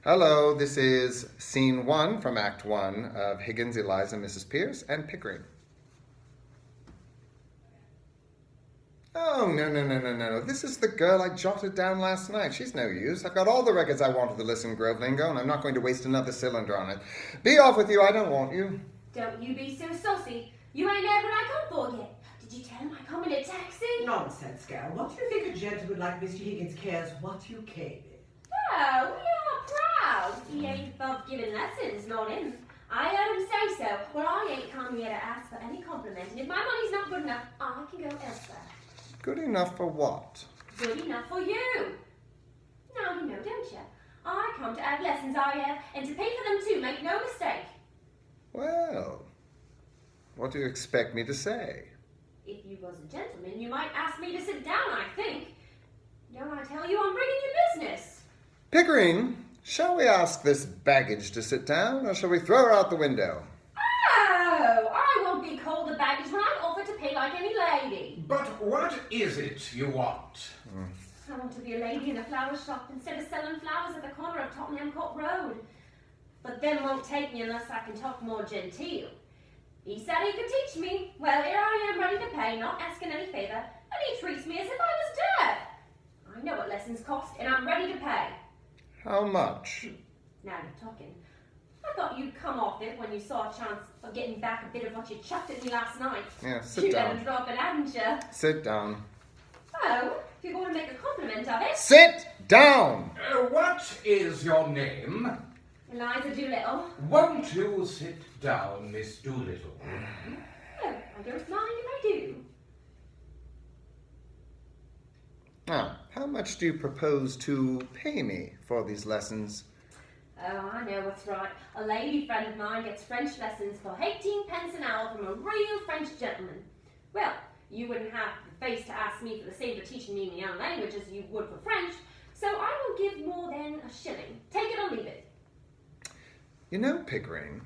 Hello, this is scene 1 from Act 1 of Higgins, Eliza, Mrs. Pierce, and Pickering. Oh, no. This is the girl I jotted down last night. She's no use. I've got all the records I want of the Listen Grove lingo, and I'm not going to waste another cylinder on it. Be off with you, I don't want you. Don't you be so saucy. You ain't heard what I come for yet. Did you tell him I come in a taxi? Nonsense, girl. What do you think a gentleman like Mr. Higgins cares what you came in? Oh, we are proud. He ain't above giving lessons, not him. I heard him say so. Well, I ain't come here to ask for any compliment, and if my money's not good enough, I can go elsewhere. Good enough for what? Good enough for you. Now you know, don't you? I come to have lessons, I have, and to pay for them too, make no mistake. Well, what do you expect me to say? If you was a gentleman, you might ask me to sit down, I think. Don't I tell you I'm bringing you business? Pickering, shall we ask this baggage to sit down, or shall we throw her out the window? Oh, I won't be called a baggage when I'm offered to pay like any lady. But what is it you want? I want to be a lady in a flower shop instead of selling flowers at the corner of Tottenham Court Road. But them won't take me unless I can talk more genteel. He said he could teach me. Well, here I am ready to pay, not asking any favour, and he treats me as if I was dirt. I know what lessons cost, and I'm ready to pay. How much? Now you're talking. I thought you'd come off it when you saw a chance of getting back a bit of what you chucked at me last night. Yeah, sit You down. better drop it, hadn't you? Sit down. Oh, if you're going to make a compliment of it. Sit down! What is your name? Eliza Doolittle. Won't you sit down, Miss Doolittle? Oh, I don't mind if I do. Now, how much do you propose to pay me for these lessons? Oh, I know what's right. A lady friend of mine gets French lessons for 18 pence an hour from a real French gentleman. Well, you wouldn't have the face to ask me for the same for teaching me my own language as you would for French, so I won't give more than a shilling. Take it or leave it. You know, Pickering,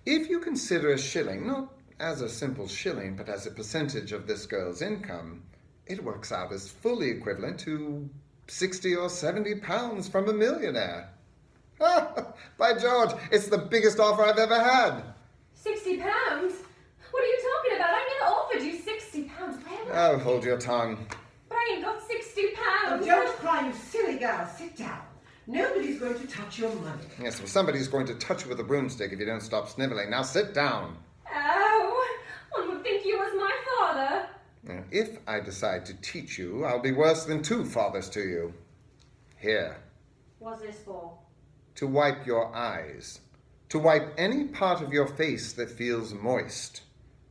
if you consider a shilling not as a simple shilling, but as a percentage of this girl's income, it works out as fully equivalent to 60 or 70 pounds from a millionaire. By George, it's the biggest offer I've ever had. 60 pounds? What are you talking about? I never offered you 60 pounds. Oh, hold your tongue. But I ain't got 60 Oh, pounds. don't cry, you silly girl. Sit down. Nobody's going to touch your money. Yes, well, somebody's going to touch you with a broomstick if you don't stop sniveling. Now sit down. Oh, one would think you was my father. Now, if I decide to teach you, I'll be worse than 2 fathers to you. Here, What's this for? to wipe your eyes. To wipe any part of your face that feels moist.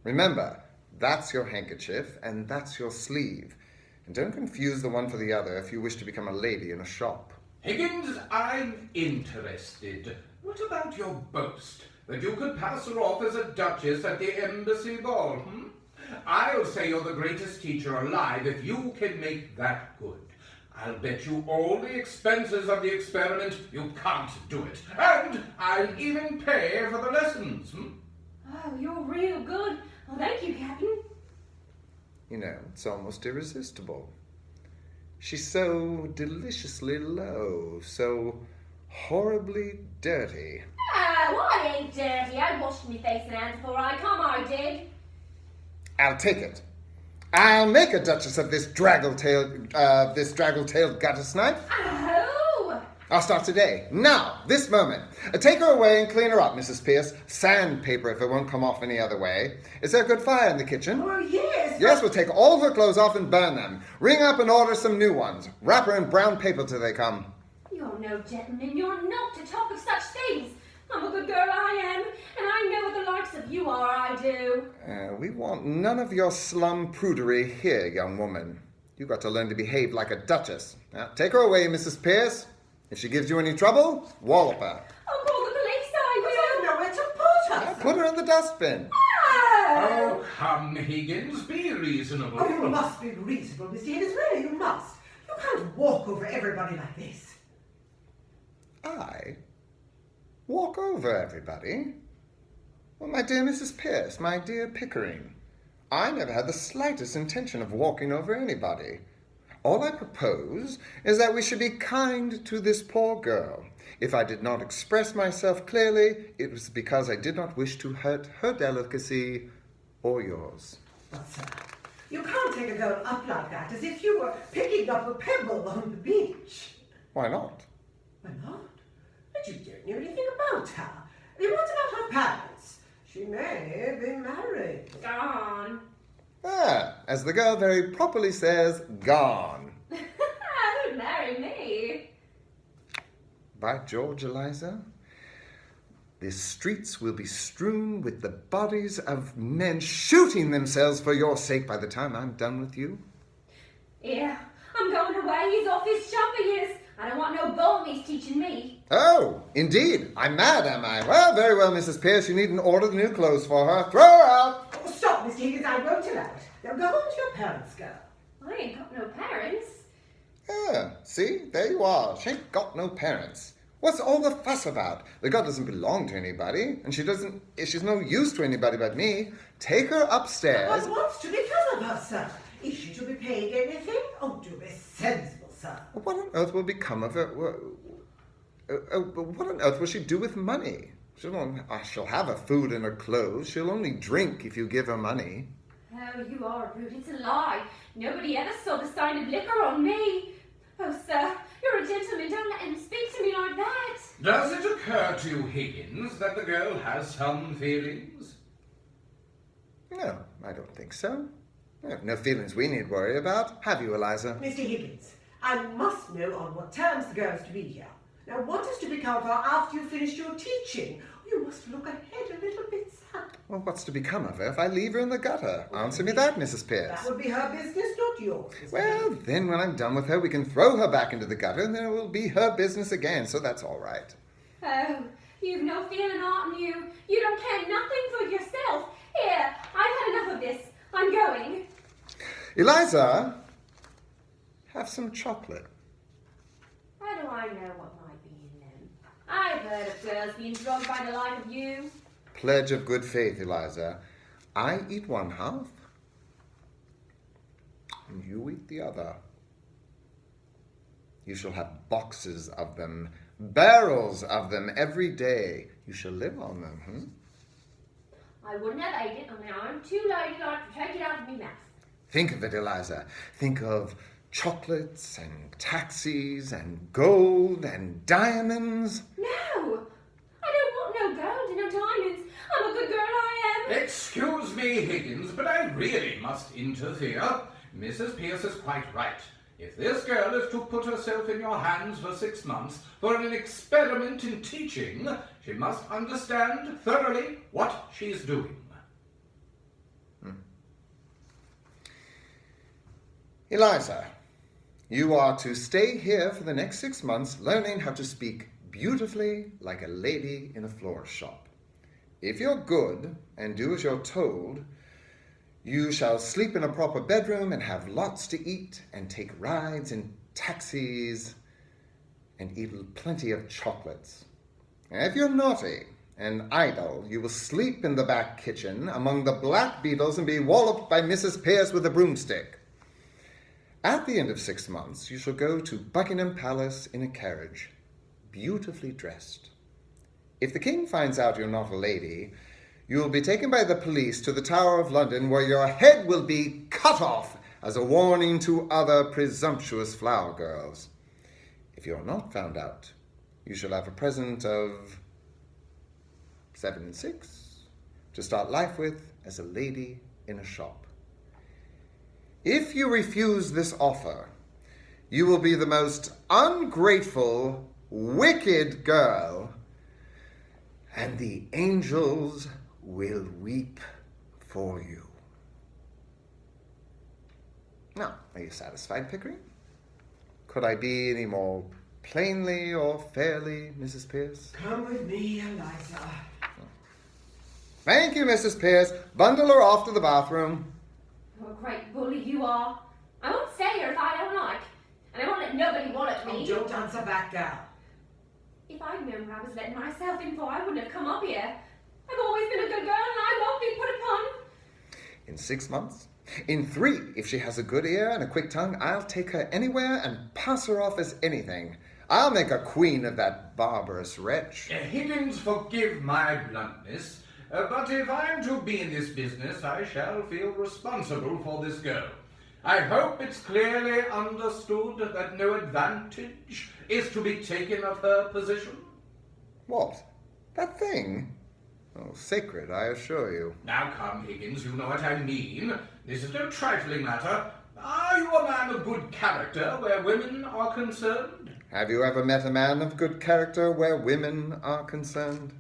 Remember, that's your handkerchief and that's your sleeve. And don't confuse the one for the other if you wish to become a lady in a shop. Higgins, I'm interested. What about your boast that you could pass her off as a duchess at the embassy ball, I'll say you're the greatest teacher alive if you can make that good. I'll bet you all the expenses of the experiment you can't do it. And I'll even pay for the lessons. Oh, you're real good. Well, thank you, Captain. You know, it's almost irresistible. She's so deliciously low, so horribly dirty. Oh, I ain't dirty. I washed my face and hands before I come, I did. I'll take it. I'll make a duchess of this draggle-tailed gutter snipe. Oh! I'll start today. Now, this moment. Take her away and clean her up, Mrs. Pierce. Sandpaper if it won't come off any other way. Is there a good fire in the kitchen? Oh, yes. Yes, we'll take all her clothes off and burn them. Ring up and order some new ones. Wrap her in brown paper till they come. You're no gentleman. You're not to talk of such things. I'm a good girl, I am. And I know what the likes of you are, I do. We want none of your slum prudery here, young woman. You've got to learn to behave like a duchess. Now, take her away, Mrs. Pierce. If she gives you any trouble, wallop her. I'll call the police, I We will. don't know where to put us. Put her in the dustbin. Oh! Oh, come, Higgins, be reasonable. Oh, you must be reasonable, Mr. Higgins. Really, you must. You can't walk over everybody like this. I? Walk over everybody? Well, my dear Mrs. Pierce, my dear Pickering, I never had the slightest intention of walking over anybody. All I propose is that we should be kind to this poor girl. If I did not express myself clearly, it was because I did not wish to hurt her delicacy or yours. But, sir, you can't take a girl up like that as if you were picking up a pebble on the beach. Why not? Why not? But you don't know anything about her. I mean, what about her parents? She may be married. Gone. Ah, as the girl very properly says, gone. Who'd marry me? By George, Eliza, the streets will be strewn with the bodies of men shooting themselves for your sake by the time I'm done with you. Yeah, I'm going away. He's off his shopping years. I don't want no balmies teaching me. Oh, indeed. I'm mad, am I? Well, very well, Mrs. Pierce. You needn't order the new clothes for her. Throw her out. Oh, stop, Mr. Higgins. I won't allow it. Now go on to your parents, girl. I ain't got no parents. Yeah, see? There you are. She ain't got no parents. What's all the fuss about? The girl doesn't belong to anybody, and she's no use to anybody but me. Take her upstairs. What wants to become of her, sir? Is she to be paid anything? Oh, do be sensible, sir. What on earth will become of her? What on earth will she do with money? She'll have her food and her clothes. She'll only drink if you give her money. Oh, you are a brute. It's a lie. Nobody ever saw the sign of liquor on me. Oh, sir, you're a gentleman. Don't let him speak to me like that. Does it occur to you, Higgins, that the girl has some feelings? No, I don't think so. No feelings we need worry about. Have you, Eliza? Mr. Higgins, I must know on what terms the girl is to be here. Now, what is to become of her after you've finished your teaching? You must look ahead a little bit, sir. Well, what's to become of her if I leave her in the gutter? Answer me that, Mrs. Pierce. That would be her business, not yours, Mr. Well, Higgins. then when I'm done with her, we can throw her back into the gutter, and then it will be her business again, so that's all right. Oh, you've no feeling, aren't you? You don't care nothing for yourself. Here, I've had enough of this. I'm going. Eliza, have some chocolate. How do I know what might be in them? I've heard of girls being drugged by the like of you. Pledge of good faith, Eliza. I eat one half, and you eat the other. You shall have boxes of them, barrels of them every day. You shall live on them, I wouldn't have ate it. I mean, I'm too ladylike to take it out of me mouth. Think of it, Eliza. Think of chocolates and taxis and gold and diamonds. No! I don't want no gold and no diamonds. I'm a good girl, I am. Excuse me, Higgins, but I really must interfere. Mrs. Pierce is quite right. If this girl is to put herself in your hands for 6 months for an experiment in teaching, she must understand thoroughly what she's doing. Eliza, you are to stay here for the next 6 months learning how to speak beautifully like a lady in a florist shop. If you're good and do as you're told, you shall sleep in a proper bedroom and have lots to eat and take rides in taxis and eat plenty of chocolates. And if you're naughty and idle, you will sleep in the back kitchen among the black beetles and be walloped by Mrs. Pierce with a broomstick. At the end of 6 months, you shall go to Buckingham Palace in a carriage, beautifully dressed. If the king finds out you're not a lady, you will be taken by the police to the Tower of London, where your head will be cut off as a warning to other presumptuous flower girls. If you're not found out, you shall have a present of 7 and 6 to start life with as a lady in a shop. If you refuse this offer, you will be the most ungrateful, wicked girl, and the angels will weep for you. Now, are you satisfied, Pickering? Could I be any more plainly or fairly, Mrs. Pierce? Come with me, Eliza. Thank you, Mrs. Pierce. Bundle her off to the bathroom. What a great bully you are. I won't stay here if I don't like. And I won't let nobody wallop Oh, me. don't answer back, girl. If I'd known what I was letting myself in for, I wouldn't have come up here. I've always been a good girl and I won't be put upon. In 6 months, In 3, if she has a good ear and a quick tongue, I'll take her anywhere and pass her off as anything. I'll make a queen of that barbarous wretch. Higgins, forgive my bluntness, but if I'm to be in this business, I shall feel responsible for this girl. I hope it's clearly understood that no advantage is to be taken of her position. What? That thing? Oh, sacred, I assure you. Now come, Higgins, you know what I mean. This is no trifling matter. Are you a man of good character where women are concerned? Have you ever met a man of good character where women are concerned?